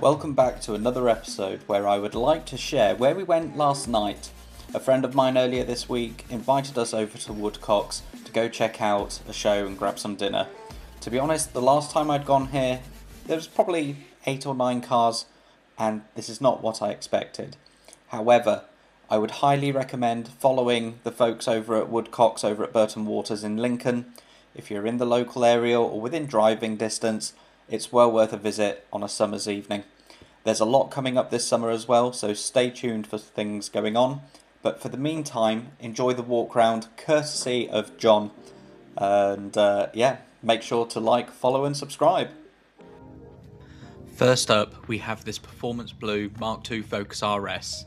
Welcome back to another episode where I would like to share where we went last night. A friend of mine earlier this week invited us over to Woodcocks to go check out a show and grab some dinner. To be honest, the last time I'd gone here, there was probably 8 or 9 cars, and this is not what I expected. However, I would highly recommend following the folks over at Woodcocks over at Burton Waters in Lincoln. If you're in the local area or within driving distance, it's well worth a visit on a summer's evening. There's a lot coming up this summer as well, so stay tuned for things going on. But for the meantime, enjoy the walk round courtesy of John. And make sure to like, follow and subscribe. First up, we have this Performance Blue Mk2 Focus RS.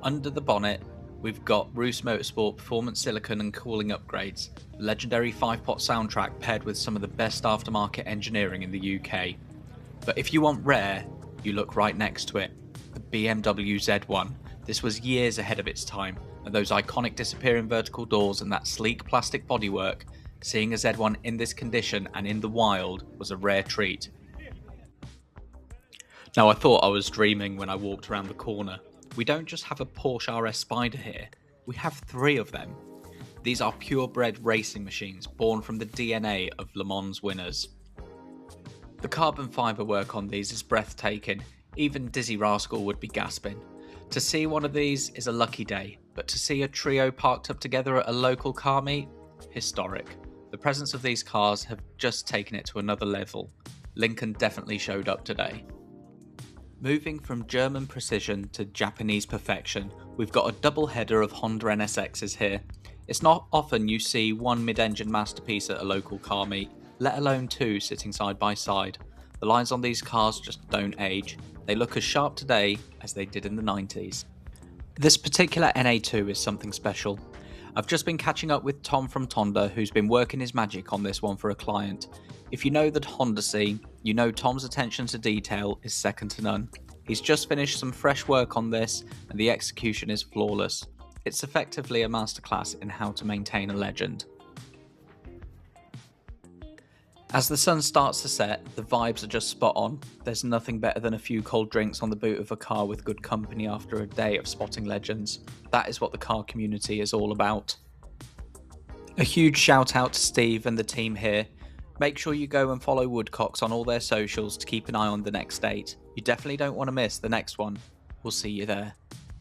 Under the bonnet, we've got Roose Motorsport performance silicon and cooling upgrades, legendary 5-pot soundtrack paired with some of the best aftermarket engineering in the UK. But if you want rare, you look right next to it, the BMW Z1. This was years ahead of its time, and those iconic disappearing vertical doors and that sleek plastic bodywork, seeing a Z1 in this condition and in the wild was a rare treat. Now I thought I was dreaming when I walked around the corner. We don't just have a Porsche RS Spyder here, we have 3 of them. These are purebred racing machines born from the DNA of Le Mans winners. The carbon fibre work on these is breathtaking, even Dizzy Rascal would be gasping. To see one of these is a lucky day, but to see a trio parked up together at a local car meet? Historic. The presence of these cars have just taken it to another level. Lincoln definitely showed up today. Moving from German precision to Japanese perfection, we've got a double header of Honda NSXs here. It's not often you see one mid-engine masterpiece at a local car meet, let alone 2 sitting side by side. The lines on these cars just don't age. They look as sharp today as they did in the 90s. This particular NA2 is something special. I've just been catching up with Tom from Tomda, who's been working his magic on this one for a client. If you know the Honda scene, you know Tom's attention to detail is second to none. He's just finished some fresh work on this and the execution is flawless. It's effectively a masterclass in how to maintain a legend. As the sun starts to set, the vibes are just spot on. There's nothing better than a few cold drinks on the boot of a car with good company after a day of spotting legends. That is what the car community is all about. A huge shout out to Steve and the team here. Make sure you go and follow Woodcocks on all their socials to keep an eye on the next date. You definitely don't want to miss the next one. We'll see you there.